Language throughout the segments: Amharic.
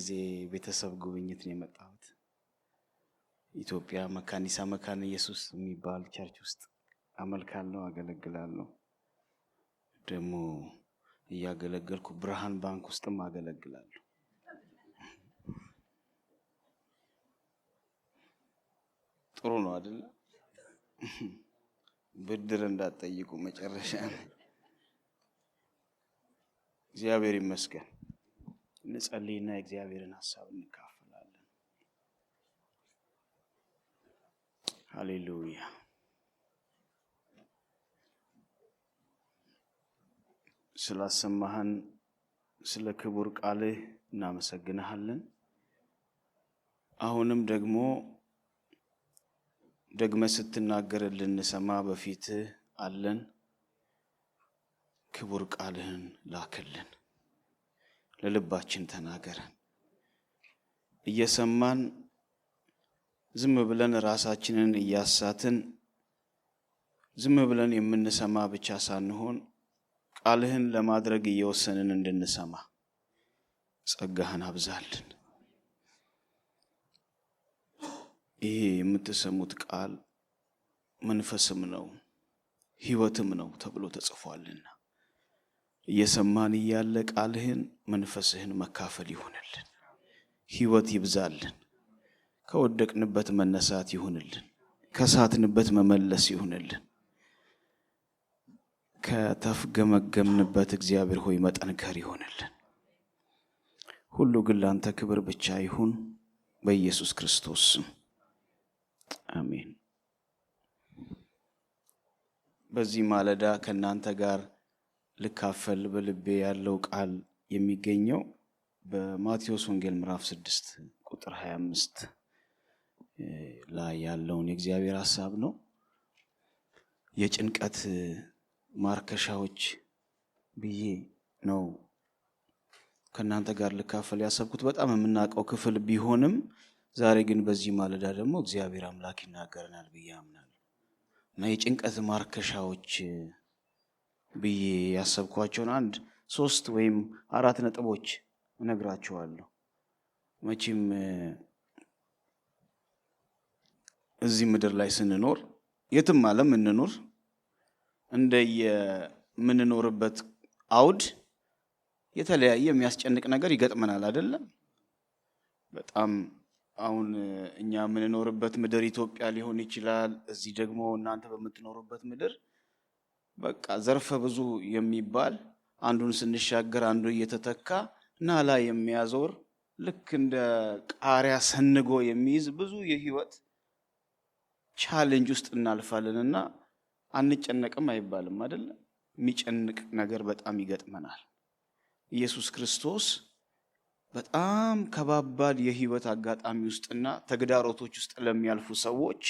ጊዜ ቤተሰብ ጉብኝት ነው የመጣሁት። ኢትዮጵያ መካኒሳ መካነ ኢየሱስ የሚባል ቸርች ውስጥ አመልካለሁ፣ አገለግላለሁ። ደግሞ እያገለገልኩ ብርሃን ባንክ ውስጥም አገለግላለሁ። ጥሩ ነው አይደል? ብድር እንዳትጠይቁ መጨረሻ። እግዚአብሔር ይመስገን። እንጸልይና የእግዚአብሔርን ሐሳብ እንካፈላለን። ሃሌሉያ። ስላሰማህን ስለ ክቡር ቃልህ እናመሰግንሃለን። አሁንም ደግሞ ስትናገርልን እንሰማ በፊትህ አለን። ክቡር ቃልህን ላክልን፣ ለልባችን ተናገረን። እየሰማን ዝም ብለን ራሳችንን እያሳትን ዝም ብለን የምንሰማ ብቻ ሳንሆን ቃልህን ለማድረግ እየወሰንን እንድንሰማ ጸጋህን አብዛልን። ይሄ የምትሰሙት ቃል መንፈስም ነው ሕይወትም ነው ተብሎ ተጽፏልና እየሰማን እያለ ቃልህን መንፈስህን መካፈል ይሁንልን። ሕይወት ይብዛልን። ከወደቅንበት መነሳት ይሁንልን። ከሳትንበት መመለስ ይሁንልን። ከተፍገመገምንበት እግዚአብሔር ሆይ መጠንከር ይሁንልን። ሁሉ ግን ላንተ ክብር ብቻ ይሁን፣ በኢየሱስ ክርስቶስ ስም አሜን። በዚህ ማለዳ ከእናንተ ጋር ልካፈል በልቤ ያለው ቃል የሚገኘው በማቴዎስ ወንጌል ምዕራፍ 6 ቁጥር 25 ላይ ያለውን የእግዚአብሔር ሐሳብ ነው። የጭንቀት ማርከሻዎች ብዬ ነው ከእናንተ ጋር ልካፈል ያሰብኩት። በጣም የምናውቀው ክፍል ቢሆንም ዛሬ ግን በዚህ ማለዳ ደግሞ እግዚአብሔር አምላክ ይናገረናል ብዬ አምናለሁ እና የጭንቀት ማርከሻዎች ብዬ ያሰብኳቸውን 3 ወይም 4 ነጥቦች እነግራችኋለሁ። መቼም እዚህ ምድር ላይ ስንኖር የትም ዓለም እንኖር እንደየምንኖርበት አውድ የተለያየ የሚያስጨንቅ ነገር ይገጥመናል አይደለም? በጣም አሁን እኛ የምንኖርበት ምድር ኢትዮጵያ ሊሆን ይችላል። እዚህ ደግሞ እናንተ በምትኖሩበት ምድር በቃ ዘርፈ ብዙ የሚባል አንዱን ስንሻገር አንዱ እየተተካ እና ላይ የሚያዞር ልክ እንደ ቃሪያ ሰንጎ የሚይዝ ብዙ የህይወት ቻሌንጅ ውስጥ እናልፋለንና አንጨነቅም አይባልም አይደል? የሚጨንቅ ነገር በጣም ይገጥመናል። ኢየሱስ ክርስቶስ በጣም ከባባድ የህይወት አጋጣሚ ውስጥና ተግዳሮቶች ውስጥ ለሚያልፉ ሰዎች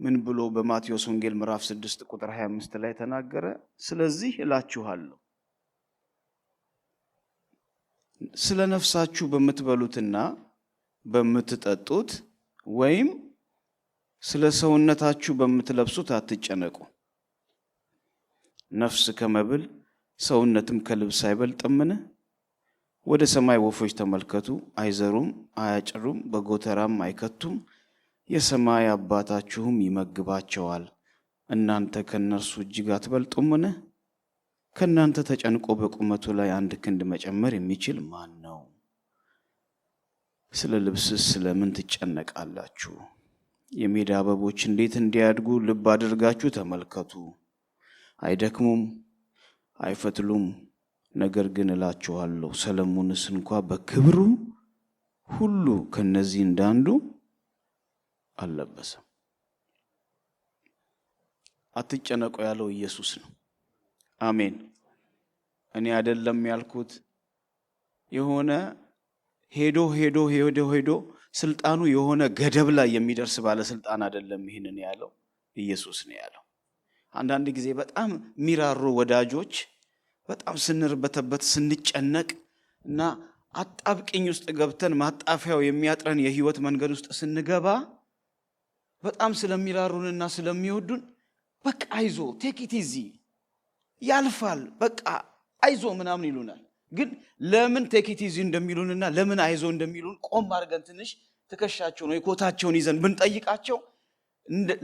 ምን ብሎ በማቴዎስ ወንጌል ምዕራፍ 6 ቁጥር 25 ላይ ተናገረ? ስለዚህ እላችኋለሁ ስለ ነፍሳችሁ በምትበሉትና በምትጠጡት ወይም ስለ ሰውነታችሁ በምትለብሱት አትጨነቁ። ነፍስ ከመብል ሰውነትም ከልብስ አይበልጥምን? ወደ ሰማይ ወፎች ተመልከቱ፣ አይዘሩም፣ አያጭሩም፣ በጎተራም አይከቱም፣ የሰማይ አባታችሁም ይመግባቸዋል። እናንተ ከነርሱ እጅግ አትበልጡምን? ከእናንተ ተጨንቆ በቁመቱ ላይ 1 ክንድ መጨመር የሚችል ማን ነው? ስለ ልብስስ ስለምን ትጨነቃላችሁ? የሜዳ አበቦች እንዴት እንዲያድጉ ልብ አድርጋችሁ ተመልከቱ። አይደክሙም፣ አይፈትሉም። ነገር ግን እላችኋለሁ ሰሎሞንስ እንኳ በክብሩ ሁሉ ከነዚህ እንዳንዱ አልለበሰም። አትጨነቁ ያለው ኢየሱስ ነው። አሜን። እኔ አይደለም ያልኩት። የሆነ ሄዶ ስልጣኑ የሆነ ገደብ ላይ የሚደርስ ባለስልጣን አይደለም ይሄንን ያለው፣ ኢየሱስ ነው ያለው። አንዳንድ ጊዜ በጣም ሚራሩ ወዳጆች በጣም ስንርበተበት ስንጨነቅ እና አጣብቂኝ ውስጥ ገብተን ማጣፊያው የሚያጥረን የህይወት መንገድ ውስጥ ስንገባ በጣም ስለሚራሩንና ስለሚወዱን በቃ አይዞ ቴክ ኢት ኢዚ ያልፋል፣ በቃ አይዞ ምናምን ይሉናል። ግን ለምን ቴክቲዚ እንደሚሉንና ለምን አይዞ እንደሚሉን ቆም አድርገን ትንሽ ትከሻቸውን ወይ ኮታቸውን ይዘን ብንጠይቃቸው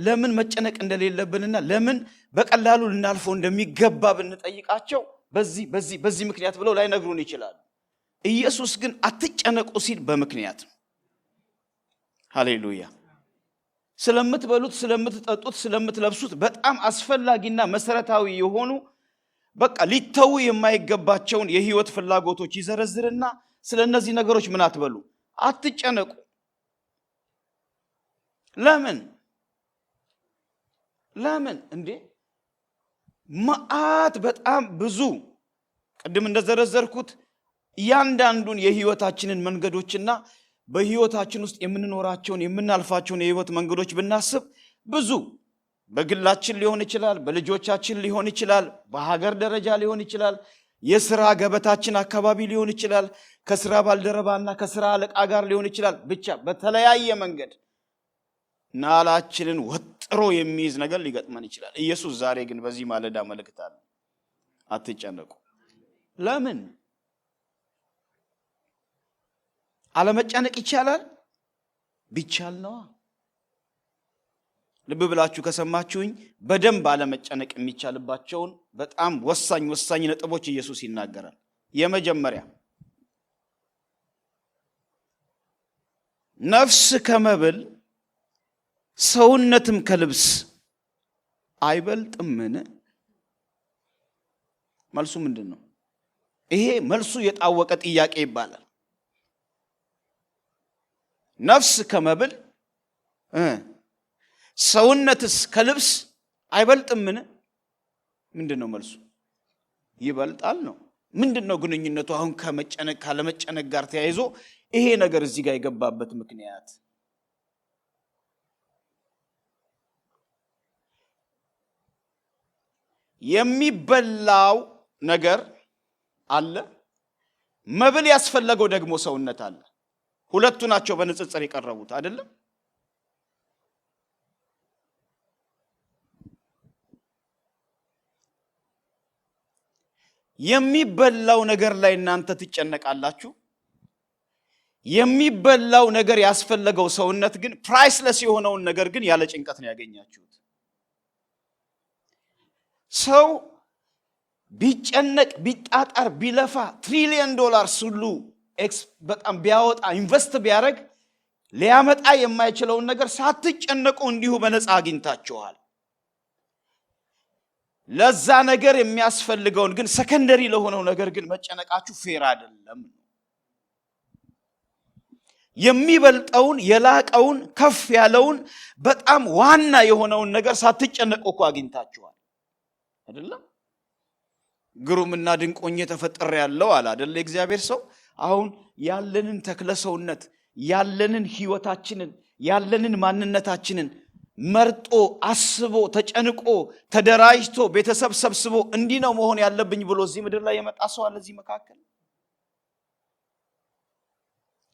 ለምን መጨነቅ እንደሌለብንና ለምን በቀላሉ ልናልፈው እንደሚገባ ብንጠይቃቸው በዚህ ምክንያት ብለው ላይ ነግሩን ይችላል። ኢየሱስ ግን አትጨነቁ ሲል በምክንያት ነው። ሃሌሉያ። ስለምትበሉት፣ ስለምትጠጡት፣ ስለምትለብሱት በጣም አስፈላጊና መሰረታዊ የሆኑ በቃ ሊተው የማይገባቸውን የህይወት ፍላጎቶች ይዘረዝርና ስለነዚህ ነገሮች ምን አትበሉ፣ አትጨነቁ። ለምን እንዴ? ማአት በጣም ብዙ ቅድም እንደዘረዘርኩት እያንዳንዱን የህይወታችንን መንገዶችና በህይወታችን ውስጥ የምንኖራቸውን የምናልፋቸውን የህይወት መንገዶች ብናስብ ብዙ በግላችን ሊሆን ይችላል፣ በልጆቻችን ሊሆን ይችላል፣ በሀገር ደረጃ ሊሆን ይችላል፣ የሥራ ገበታችን አካባቢ ሊሆን ይችላል፣ ከሥራ ባልደረባና ከሥራ አለቃ ጋር ሊሆን ይችላል። ብቻ በተለያየ መንገድ ናላችንን ወጥሮ የሚይዝ ነገር ሊገጥመን ይችላል። ኢየሱስ ዛሬ ግን በዚህ ማለዳ መልእክት አለ፣ አትጨነቁ። ለምን? አለመጨነቅ ይቻላል? ቢቻል ነው። ልብ ብላችሁ ከሰማችሁኝ በደንብ አለመጨነቅ የሚቻልባቸውን በጣም ወሳኝ ነጥቦች ኢየሱስ ይናገራል። የመጀመሪያ ነፍስ ከመብል ሰውነትም ከልብስ አይበልጥምን? መልሱ ምንድን ነው? ይሄ መልሱ የታወቀ ጥያቄ ይባላል። ነፍስ ከመብል ሰውነትስ ከልብስ አይበልጥምን? ምንድነው መልሱ? ይበልጣል ነው። ምንድነው ግንኙነቱ አሁን ከመጨነቅ ካለመጨነቅ ጋር ተያይዞ ይሄ ነገር እዚህ ጋር የገባበት ምክንያት? የሚበላው ነገር አለ፣ መብል ያስፈልገው ደግሞ ሰውነት አለ። ሁለቱ ናቸው በንጽጽር የቀረቡት አይደለም? የሚበላው ነገር ላይ እናንተ ትጨነቃላችሁ። የሚበላው ነገር ያስፈልገው ሰውነት ግን ፕራይስለስ የሆነውን ነገር ግን ያለ ጭንቀት ነው ያገኛችሁት። ሰው ቢጨነቅ ቢጣጣር ቢለፋ $1 ትሪሊየን ሁሉ በጣም ቢያወጣ ኢንቨስት ቢያደርግ ሊያመጣ የማይችለውን ነገር ሳትጨነቁ እንዲሁ በነፃ አግኝታችኋል። ለዛ ነገር የሚያስፈልገውን ግን ሰከንደሪ ለሆነው ነገር ግን መጨነቃችሁ ፌር አይደለም። የሚበልጠውን የላቀውን ከፍ ያለውን በጣም ዋና የሆነውን ነገር ሳትጨነቁ እኮ አግኝታችኋል አይደለም? ግሩምና ድንቅ ሆኜ ተፈጥሬያለሁ አለ አይደል እግዚአብሔር ሰው። አሁን ያለንን ተክለ ሰውነት ያለንን ህይወታችንን ያለንን ማንነታችንን መርጦ አስቦ ተጨንቆ ተደራጅቶ ቤተሰብ ሰብስቦ እንዲህ ነው መሆን ያለብኝ ብሎ እዚህ ምድር ላይ የመጣ ሰው አለ እዚህ መካከል?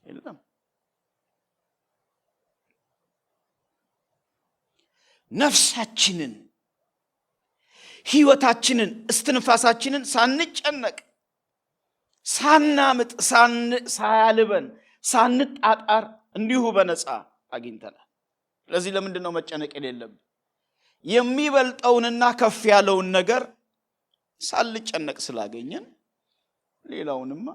የለም። ነፍሳችንን ህይወታችንን እስትንፋሳችንን ሳንጨነቅ ሳናምጥ ሳያልበን ሳንጣጣር እንዲሁ በነፃ አግኝተናል። ስለዚህ ለምንድን ነው መጨነቅ የሌለብን? የሚበልጠውንና ከፍ ያለውን ነገር ሳልጨነቅ ስላገኘን ሌላውንማ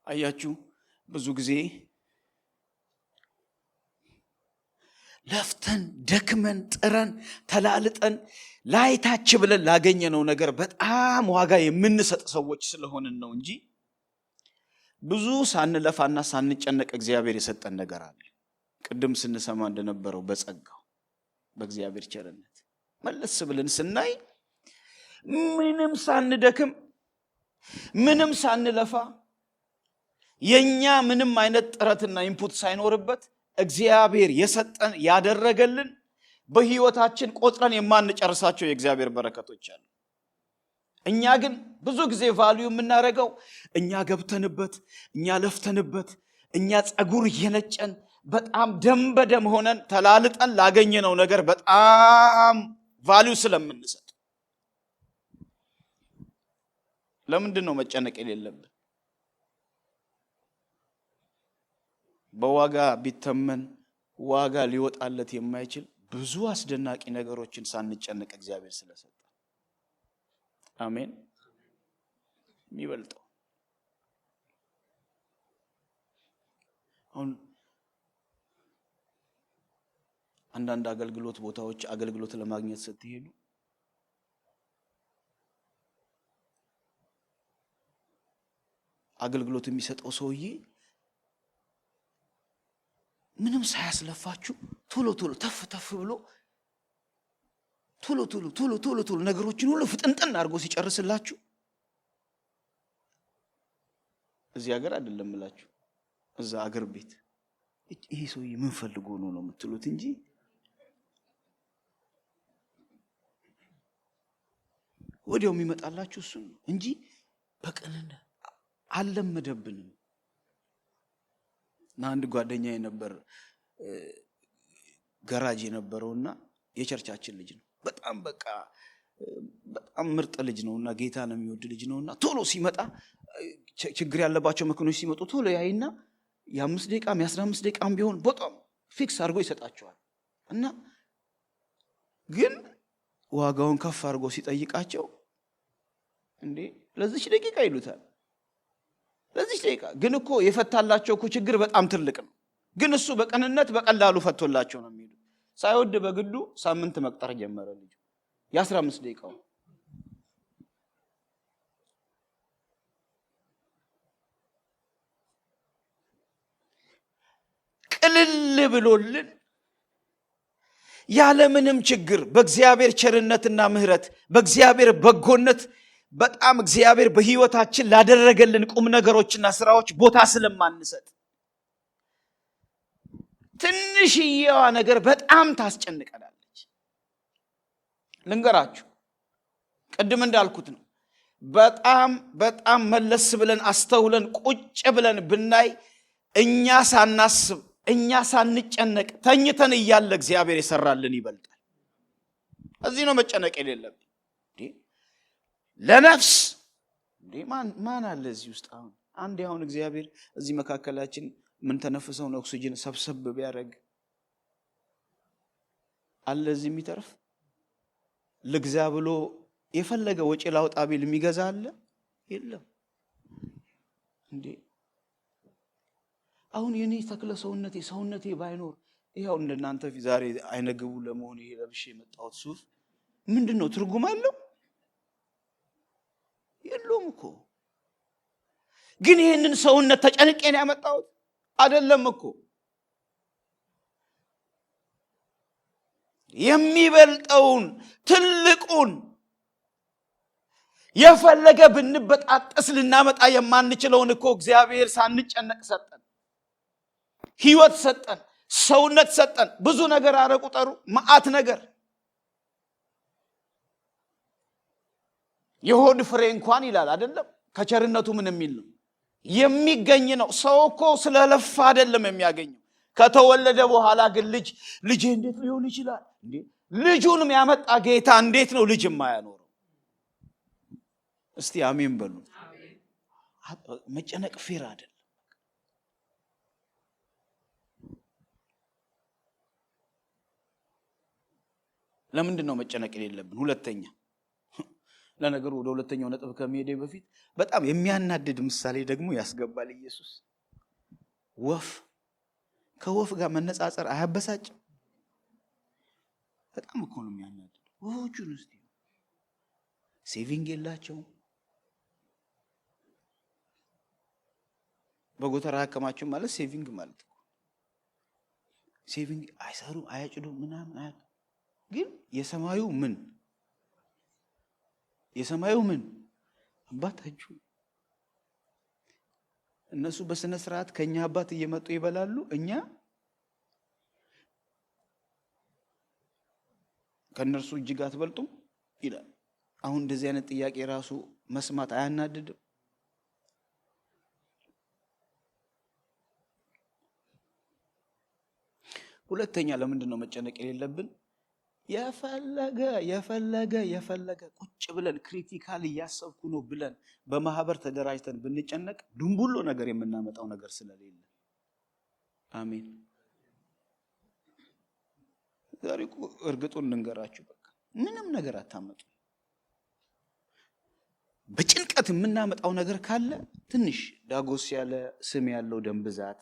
አያችሁ። ብዙ ጊዜ ለፍተን ደክመን ጥረን ተላልጠን ላይታች ብለን ላገኘነው ነገር በጣም ዋጋ የምንሰጥ ሰዎች ስለሆንን ነው እንጂ ብዙ ሳንለፋና ሳንጨነቅ እግዚአብሔር የሰጠን ነገር አለ። ቅድም ስንሰማ እንደነበረው በጸጋው በእግዚአብሔር ቸርነት መለስ ብለን ስናይ ምንም ሳንደክም ምንም ሳንለፋ የኛ ምንም አይነት ጥረትና ኢንፑት ሳይኖርበት እግዚአብሔር የሰጠን ያደረገልን በህይወታችን ቆጥረን የማንጨርሳቸው የእግዚአብሔር በረከቶች አሉ። እኛ ግን ብዙ ጊዜ ቫልዩ የምናደርገው እኛ ገብተንበት እኛ ለፍተንበት እኛ ጸጉር እየነጨን በጣም ደም በደም ሆነን ተላልጠን ላገኘነው ነገር በጣም ቫልዩ ስለምንሰጥ ለምንድን ነው መጨነቅ የሌለብን? በዋጋ ቢተመን ዋጋ ሊወጣለት የማይችል ብዙ አስደናቂ ነገሮችን ሳንጨነቅ እግዚአብሔር ስለሰጠ አሜን። የሚበልጠው አሁን አንዳንድ አገልግሎት ቦታዎች አገልግሎት ለማግኘት ስትሄዱ አገልግሎት የሚሰጠው ሰውዬ ምንም ሳያስለፋችሁ ቶሎ ቶሎ ተፍ ብሎ ቶሎ ነገሮችን ሁሉ ፍጥንጥን አድርጎ ሲጨርስላችሁ እዚህ ሀገር አይደለም እላችሁ እዛ አገር ቤት ይሄ ሰውዬ ምን ፈልጎ ነው የምትሉት እንጂ ወዲያው የሚመጣላችሁ እሱ እንጂ በቀንነት አልለመደብንም። እና አንድ ጓደኛዬ ነበር ገራጅ የነበረውና የቸርቻችን ልጅ ነው። በጣም ምርጥ ልጅ ነውና ጌታን የሚወድ ልጅ ነውና ቶሎ ሲመጣ ችግር ያለባቸው መኪኖች ሲመጡ ቶሎ ያይና የ5 ደቂቃም የ15 ደቂቃም ቢሆን በጣም ፊክስ አድርጎ ይሰጣቸዋል። እና ግን ዋጋውን ከፍ አድርጎ ሲጠይቃቸው እንዴ ለዚህ ደቂቃ ይሉታል። ለዚህ ደቂቃ ግን እኮ የፈታላቸው እኮ ችግር በጣም ትልቅ ነው። ግን እሱ በቀንነት በቀላሉ ፈቶላቸው ነው የሚሉት። ሳይወድ በግዱ ሳምንት መቅጠር ጀመረ ልጅ የ15 ደቂቃው። ቅልል ብሎልን ያለምንም ችግር በእግዚአብሔር ቸርነትና ምህረት በእግዚአብሔር በጎነት በጣም እግዚአብሔር በህይወታችን ላደረገልን ቁም ነገሮችና ስራዎች ቦታ ስለማንሰጥ ትንሽዬዋ ነገር በጣም ታስጨንቀናለች። ልንገራችሁ ቅድም እንዳልኩት ነው። በጣም መለስ ብለን አስተውለን ቁጭ ብለን ብናይ እኛ ሳናስብ እኛ ሳንጨነቅ ተኝተን እያለ እግዚአብሔር የሰራልን ይበልጣል። እዚህ ነው መጨነቅ የሌለብን። ለነፍስ ማን አለ እዚህ ውስጥ? አሁን እግዚአብሔር እዚህ መካከላችን ምን ተነፍሰውን ኦክሲጅን ሰብሰብ ቢያደርግ አለ እዚህ የሚተርፍ? ልግዛ ብሎ የፈለገ ወጪ ላውጣ ቢል የሚገዛ አለ? የለም። አሁን የኔ ተክለ ሰውነቴ ባይኖር ይሄው እንደናንተ ዛሬ አይነግቡ ለመሆን ይሄ ለብሼ የመጣሁት ሱፍ ምንድነው ትርጉም አለው? የለውም እኮ። ግን ይሄንን ሰውነት ተጨንቄ ነው ያመጣሁት አይደለም እኮ። የሚበልጠውን ትልቁን የፈለገ ብንበጣጠስ ልናመጣ የማንችለውን እኮ እግዚአብሔር ሳንጨነቅ ሰጠን። ህይወት ሰጠን፣ ሰውነት ሰጠን፣ ብዙ ነገር አረቁጠሩ ማአት ነገር። የሆድ ፍሬ እንኳን ይላል አይደለም ከቸርነቱ ምን የሚል ነው የሚገኝ ነው። ሰው እኮ ስለለፋ አይደለም የሚያገኘው። ከተወለደ በኋላ ግን ልጅ እንዴት ሊሆን ይችላል እንዴ? ልጁንም ያመጣ ጌታ እንዴት ነው ልጅ የማያኖረው? እስቲ አሜን በሉ። መጨነቅ ፌር አይደለም። ለምንድን ነው መጨነቅ የሌለብን? ሁለተኛ ለነገሩ ወደ ሁለተኛው ነጥብ ከመሄዴ በፊት በጣም የሚያናድድ ምሳሌ ደግሞ ያስገባል ኢየሱስ። ከወፍ ጋር መነጻጸር አያበሳጭም? በጣም እኮ ነው የሚያናድድ። ወፎቹን እስቲ ሴቪንግ የላቸውም፣ በጎተራ አከማቸው ማለት ሴቪንግ ማለት ነው። ሴቪንግ አይሰሩ አያጭዱ ምናምን። ግን የሰማዩ ምን አባታችሁ እነሱ በስነ ስርዓት ከኛ አባት እየመጡ ይበላሉ። እኛ ከነርሱ እጅግ አትበልጡም ይላል። አሁን እንደዚህ አይነት ጥያቄ ራሱ መስማት አያናድድም? ሁለተኛ ለምንድን ነው መጨነቅ የሌለብን? የፈለገ ቁጭ ብለን ክሪቲካል እያሰብኩ ነው ብለን በማህበር ተደራጅተን ብንጨነቅ ድንቡሎ ነገር የምናመጣው ነገር ስለሌለ አሜን። ዛሬ እርግጡን ልንገራችሁ በቃ ምንም ነገር አታመጡ። በጭንቀት የምናመጣው ነገር ካለ ትንሽ ዳጎስ ያለ ስም ያለው ደም ብዛት፣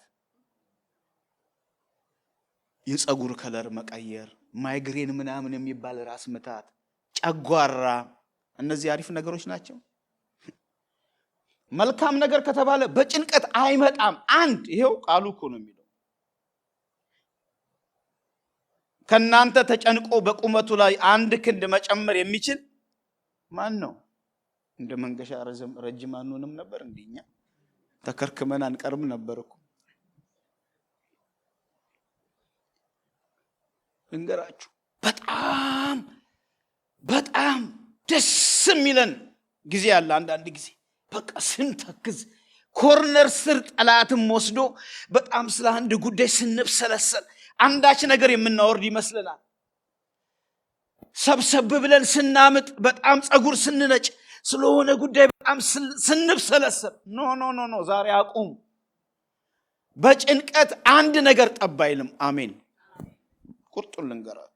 የፀጉር ከለር መቀየር፣ ማይግሬን ምናምን የሚባል ራስ ምታት፣ ጨጓራ፣ እነዚህ አሪፍ ነገሮች ናቸው። መልካም ነገር ከተባለ በጭንቀት አይመጣም። አንድ ይሄው ቃሉ እኮ ነው የሚለው ከናንተ ተጨንቆ በቁመቱ ላይ አንድ ክንድ መጨመር የሚችል ማን ነው? እንደ መንገሻ ረጅም አንሆንም ነበር እንደኛ ተከርክመን አንቀርም ነበር እኮ። እንገራችሁ በጣም ደስ የሚለን ጊዜ አለ። አንዳንድ ጊዜ በቃ ስንተክዝ ኮርነር ስር ጠላትም ወስዶ በጣም ስለ አንድ ጉዳይ ስንብሰለሰል አንዳች ነገር የምናወርድ ይመስለናል። ሰብሰብ ብለን ስናምጥ በጣም ፀጉር ስንነጭ ስለሆነ ጉዳይ በጣም ስንብሰለሰል ኖ ዛሬ አቁም። በጭንቀት አንድ ነገር ጠብ አይልም። አሜን። ቁርጡን ልንገራችሁ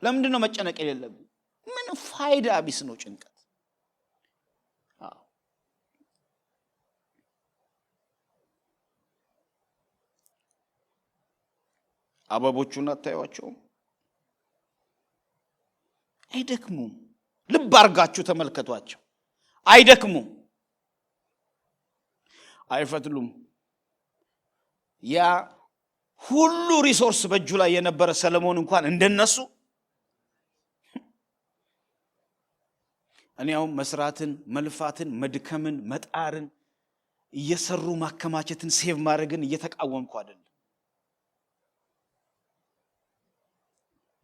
ለምንድን ነው መጨነቅ የሌለብን? ምን ፋይዳ ቢስ ነው ጭንቀት። አበቦቹን አታዩዋቸውም? አይደክሙም። ልብ አርጋችሁ ተመልከቷቸው። አይደክሙም፣ አይፈትሉም። ያ ሁሉ ሪሶርስ በእጁ ላይ የነበረ ሰለሞን እንኳን እንደነሱ እኔ አሁን መስራትን፣ መልፋትን፣ መድከምን፣ መጣርን፣ እየሰሩ ማከማቸትን፣ ሴቭ ማድረግን እየተቃወምኩ አይደለም።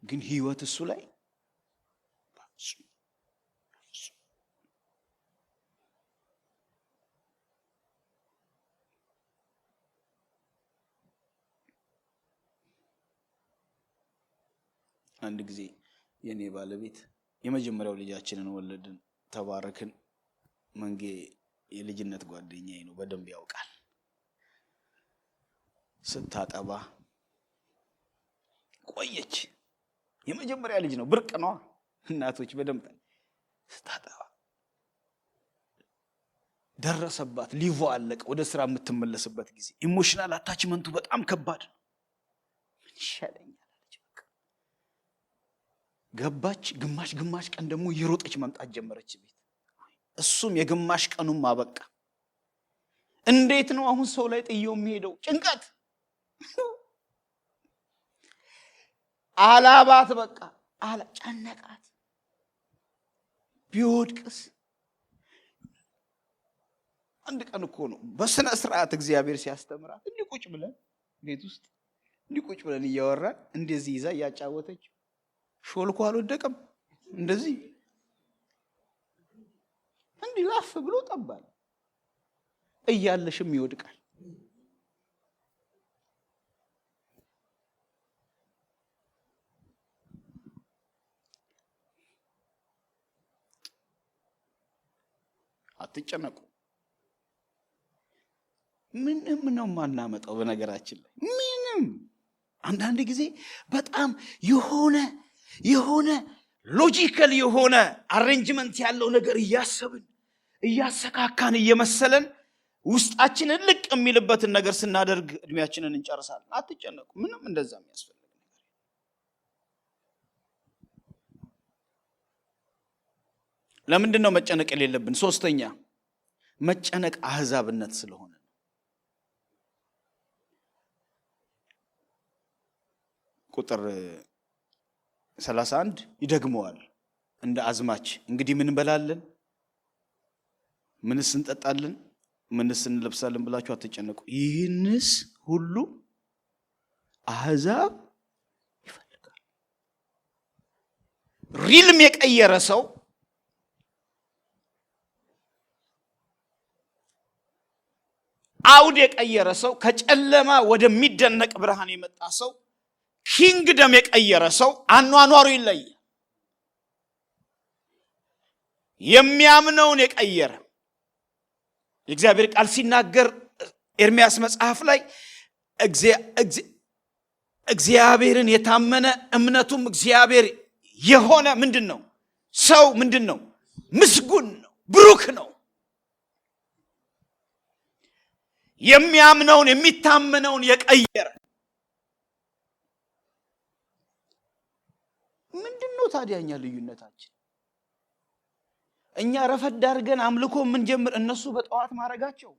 ግን ህይወት እሱ ላይ አንድ ጊዜ የኔ ባለቤት የመጀመሪያው ልጃችንን ወለድን፣ ተባረክን። መንጌ የልጅነት ጓደኛዬ ነው፣ በደንብ ያውቃል። ስታጠባ ቆየች። የመጀመሪያ ልጅ ነው፣ ብርቅ ነው። እናቶች በደንብ ስታጠባ ደረሰባት፣ ሊቮ አለቀ። ወደ ስራ የምትመለስበት ጊዜ ኢሞሽናል አታችመንቱ በጣም ከባድ ነው። ምን ይሻለኛል ገባች። ግማሽ ቀን ደግሞ እየሮጠች መምጣት ጀመረች ቤት። እሱም የግማሽ ቀኑም አበቃ። እንዴት ነው አሁን ሰው ላይ ጥየው የሚሄደው? ጭንቀት አላባት በቃ ጨነቃት። ቢወድቅስ? አንድ ቀን እኮ ነው በስነ ስርዓት እግዚአብሔር ሲያስተምራት እንዲህ ቁጭ ብለን ቤት ውስጥ እንዲህ ቁጭ ብለን እያወራን እንደዚህ ይዛ ያጫወተች ሾልኮ አልወደቀም። እንደዚህ እንዲህ ላፍ ብሎ ጠባል እያለሽም ይወድቃል። አትጨነቁ። ምንም ነው ማናመጣው። በነገራችን ላይ ምንም አንዳንድ ጊዜ በጣም የሆነ ሎጂካል የሆነ አሬንጅመንት ያለው ነገር እያሰብን እያሰካካን እየመሰለን ውስጣችንን ልቅ የሚልበትን ነገር ስናደርግ እድሜያችንን እንጨርሳለን። አትጨነቁ። ምንም እንደዛ የሚያስፈልግ ነገር። ለምንድን ነው መጨነቅ የሌለብን? ሶስተኛ መጨነቅ አህዛብነት ስለሆነ ቁጥር 31 ይደግመዋል እንደ አዝማች። እንግዲህ ምን እንበላለን፣ ምንስ እንጠጣለን፣ ምንስ እንለብሳለን ብላችሁ አትጨነቁ። ይህንስ ሁሉ አህዛብ ይፈልጋል። ሪልም የቀየረ ሰው አውድ የቀየረ ሰው ከጨለማ ወደሚደነቅ ብርሃን የመጣ ሰው ኪንግደም የቀየረ ሰው አኗኗሩ ይለያል። የሚያምነውን የቀየረ የእግዚአብሔር ቃል ሲናገር ኤርምያስ መጽሐፍ ላይ እግዚአብሔርን የታመነ እምነቱም እግዚአብሔር የሆነ ምንድነው? ሰው ምንድነው? ምስጉን ነው፣ ብሩክ ነው። የሚያምነውን የሚታመነውን የቀየረ ምንድነው ታዲያኛ ልዩነታችን? እኛ ረፈድ አድርገን አምልኮ ምን ጀምር፣ እነሱ በጠዋት ማረጋቸው።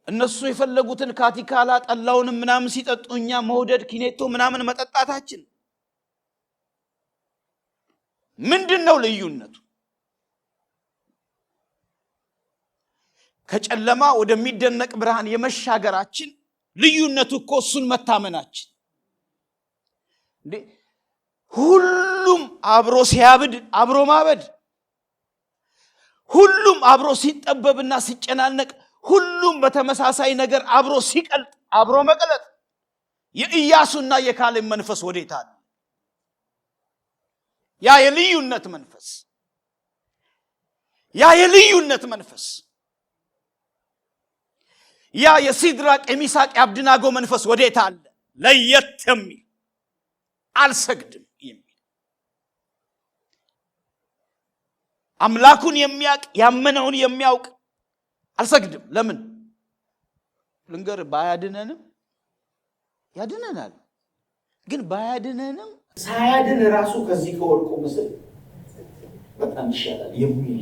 እነሱ የፈለጉትን ካቲካላ ጠላውን ምናምን ሲጠጡ እኛ መውደድ ኪኔቶ ምናምን መጠጣታችን ምንድነው ልዩነቱ? ከጨለማ ወደሚደነቅ ብርሃን የመሻገራችን ልዩነቱ እኮ እሱን መታመናችን። ሁሉም አብሮ ሲያብድ አብሮ ማበድ፣ ሁሉም አብሮ ሲጠበብና ሲጨናነቅ፣ ሁሉም በተመሳሳይ ነገር አብሮ ሲቀልጥ አብሮ መቀለጥ። የኢያሱና የካሌብ መንፈስ ወዴት አለ? ያ የልዩነት መንፈስ፣ ያ የልዩነት መንፈስ፣ ያ የሲድራቅ የሚሳቅ የአብድናጎ መንፈስ ወዴት አለ? ለየት የሚል አልሰግድም የሚል አምላኩን የሚያውቅ ያመነውን የሚያውቅ አልሰግድም። ለምን? ልንገር፣ ባያድነንም ያድነናል። ግን ባያድነንም ሳያድን ራሱ ከዚህ ከወርቁ ምስል በጣም ይሻላል የሚል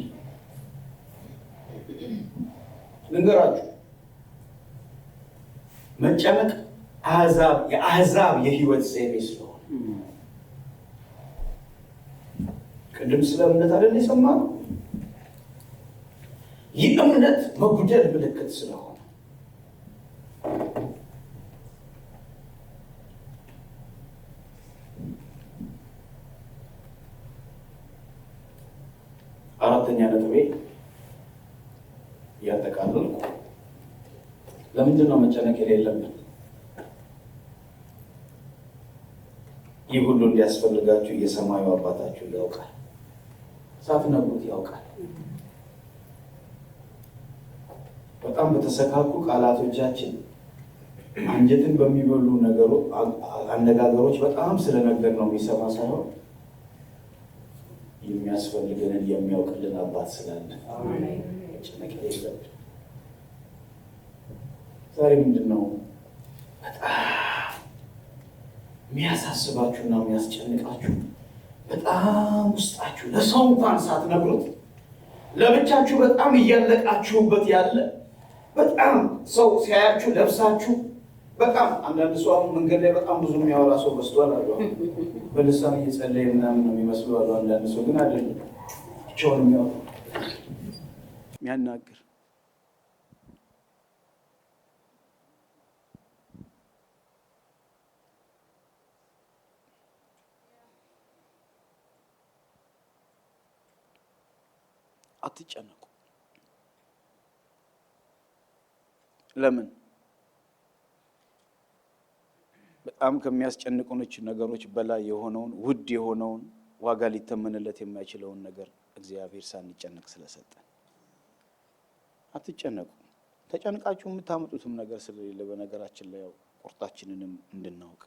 ልንገራችሁ። መጨነቅ የአሕዛብ የህይወት ዘይቤ ስለሆነ ቅድም ስለ እምነት አይደል የሰማነው? ይህ እምነት መጉደል ምልክት ስለሆነ አራተኛ ነጥቤ ያጠቃልላል። ለምንድን ነው መጨነቅ የሌለብን? ይህ ሁሉ እንዲያስፈልጋችሁ የሰማዩ አባታችሁ ያውቃል። ሳትነግሩት ያውቃል። በጣም በተሰካኩ ቃላቶቻችን አንጀትን በሚበሉ አነጋገሮች በጣም ስለነገር ነው የሚሰማ ሳይሆን የሚያስፈልገንን የሚያውቅልን አባት ስላለ መጨነቅ የሌለብን። ዛሬ ምንድን ነው በጣም የሚያሳስባችሁና የሚያስጨንቃችሁ? በጣም ውስጣችሁ ለሰው እንኳን ሳትነግሩት ለብቻችሁ በጣም እያለቃችሁበት ያለ፣ በጣም ሰው ሲያያችሁ ለብሳችሁ በጣም አንዳንድ ሰው አሁን መንገድ ላይ በጣም ብዙ የሚያወራ ሰው በስቷል አሉ። በልሳን እየጸለየ ምናምን ነው የሚመስሉ አሉ። አንዳንድ ሰው ግን አይደለም፣ ብቻውን የሚያወራ የሚያናግር። አትጨነቁ። ለምን? በጣም ከሚያስጨንቁኖች ነገሮች በላይ የሆነውን ውድ የሆነውን ዋጋ ሊተመንለት የማይችለውን ነገር እግዚአብሔር ሳንጨነቅ ስለሰጠን አትጨነቁ። ተጨንቃችሁ የምታመጡትም ነገር ስለሌለ በነገራችን ላይ ቁርጣችንንም እንድናውቅ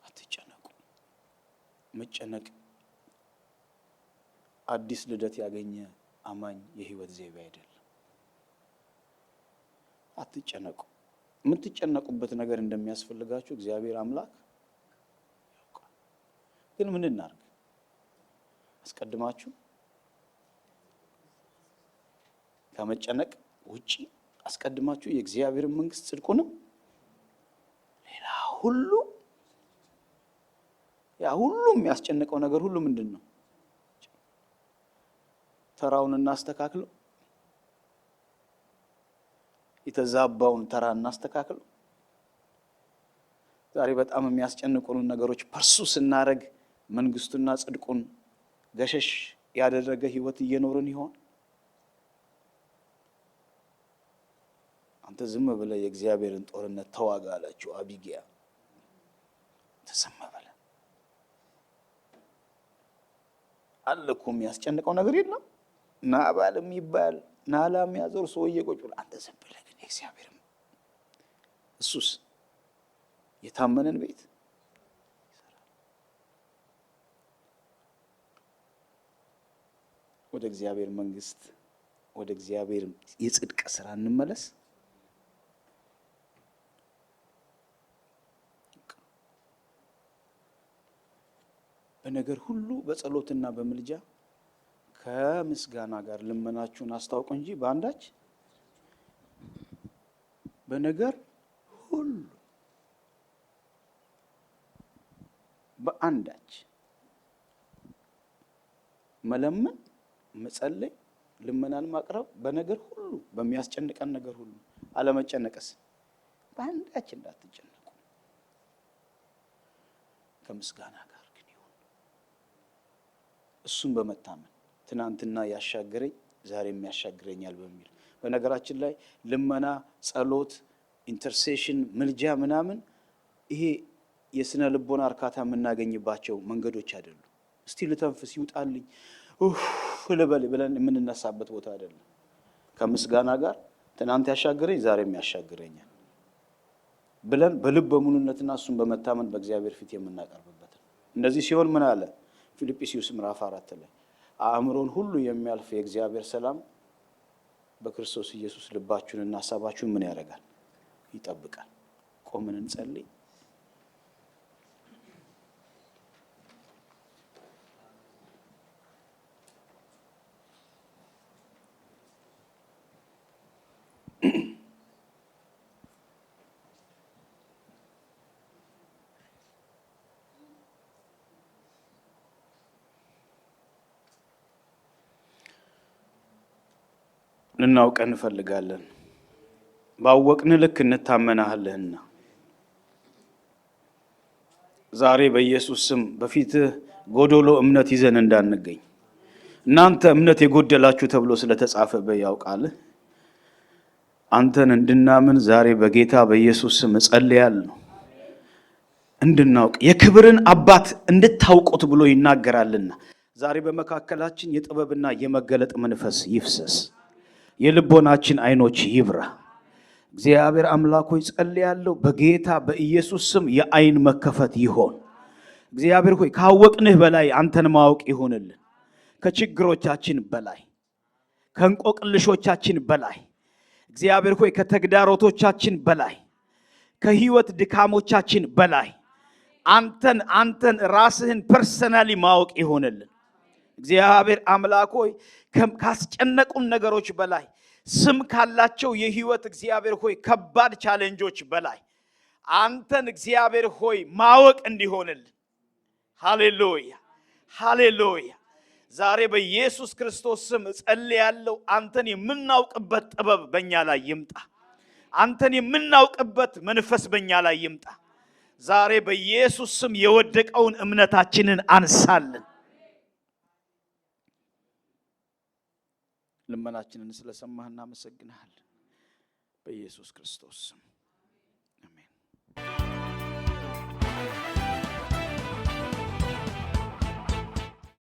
አትጨነቁ። መጨነቅ አዲስ ልደት ያገኘ አማኝ የህይወት ዘይቤ አይደለም። አትጨነቁ። የምትጨነቁበት ነገር እንደሚያስፈልጋችሁ እግዚአብሔር አምላክ ያውቃል። ግን ምን እናድርግ? አስቀድማችሁ ከመጨነቅ ውጪ አስቀድማችሁ የእግዚአብሔርን መንግስት ጽድቁንም ሌላ ሁሉ የሚያስጨንቀው ነገር ሁሉ ምንድን ነው? ተራውን እናስተካክለው። የተዛባውን ተራ እናስተካክለው። ዛሬ በጣም የሚያስጨንቁን ነገሮች ፐርሱ ስናረግ መንግስቱና ጽድቁን ገሸሽ ያደረገ ህይወት እየኖርን ይሆን? አንተ ዝም ብለህ የእግዚአብሔርን ጦርነት ተዋጋ አለችው አቢግያ። ተሰማ በለ አለኩ የሚያስጨንቀው ነገር የለም። ናባል የሚባል ናላ የሚያዞር ሰውዬ ቁጭ ብሎ አንተ ዝም ብለህ ግን የእግዚአብሔር እሱስ የታመነን ቤት ወደ እግዚአብሔር መንግስት ወደ እግዚአብሔር የጽድቅ ስራ እንመለስ። በነገር ሁሉ በጸሎትና በምልጃ ከምስጋና ጋር ልመናችሁን አስታውቁ እንጂ በአንዳች በነገር ሁሉ በአንዳች መለመን መጸለይ ልመናን ማቅረብ በነገር ሁሉ በሚያስጨንቀን ነገር ሁሉ አለመጨነቅስ በአንዳች እንዳትጨነቁ ከምስጋና ጋር ግን ይሁን። እሱን በመታመን ትናንትና ያሻገረኝ ዛሬም ያሻግረኛል በሚል በነገራችን ላይ ልመና፣ ጸሎት፣ ኢንተርሴሽን፣ ምልጃ ምናምን ይሄ የስነ ልቦና እርካታ የምናገኝባቸው መንገዶች አይደሉም። እስቲ ልተንፍስ ይውጣልኝ ልበል ብለን የምንነሳበት ቦታ አይደለም። ከምስጋና ጋር ትናንት ያሻገረኝ ዛሬም ያሻግረኛል ብለን በልብ በሙሉነትና እሱን በመታመን በእግዚአብሔር ፊት የምናቀርብበት ነው። እንደዚህ ሲሆን ምን አለ ፊልጵስዩስ ምዕራፍ 4 ላይ አእምሮን ሁሉ የሚያልፍ የእግዚአብሔር ሰላም በክርስቶስ ኢየሱስ ልባችሁንና ሐሳባችሁን ምን ያደርጋል? ይጠብቃል። ቆምን እንጸልይ። ልናውቀን እንፈልጋለን። ባወቅን ልክ እንታመናለህና ዛሬ በኢየሱስ ስም በፊትህ ጎዶሎ እምነት ይዘን እንዳንገኝ እናንተ እምነት የጎደላችሁ ተብሎ ስለተጻፈ በያውቃልህ አንተን እንድናምን ዛሬ በጌታ በኢየሱስ ስም እጸልያለሁ። እንድናውቅ የክብርን አባት እንድታውቁት ብሎ ይናገራልና ዛሬ በመካከላችን የጥበብና የመገለጥ መንፈስ ይፍሰስ። የልቦናችን አይኖች ይብራ። እግዚአብሔር አምላክ ሆይ ጸልያለሁ በጌታ በኢየሱስ ስም የአይን መከፈት ይሆን። እግዚአብሔር ሆይ ካወቅንህ በላይ አንተን ማወቅ ይሆንልን። ከችግሮቻችን በላይ ከእንቆቅልሾቻችን በላይ እግዚአብሔር ሆይ ከተግዳሮቶቻችን በላይ ከህይወት ድካሞቻችን በላይ አንተን ራስህን ፐርሰናሊ ማወቅ ይሆንልን። እግዚአብሔር አምላክ ሆይ ካስጨነቁን ነገሮች በላይ ስም ካላቸው የህይወት እግዚአብሔር ሆይ ከባድ ቻሌንጆች በላይ አንተን እግዚአብሔር ሆይ ማወቅ እንዲሆንልን። ሃሌሉያ ሃሌሉያ። ዛሬ በኢየሱስ ክርስቶስ ስም እጸልያለሁ አንተን የምናውቅበት ጥበብ በእኛ ላይ ይምጣ። አንተን የምናውቅበት መንፈስ በእኛ ላይ ይምጣ። ዛሬ በኢየሱስ ስም የወደቀውን እምነታችንን አንሳልን። ልመናችንን ስለሰማህ እናመሰግንሃለን በኢየሱስ ክርስቶስ ስም።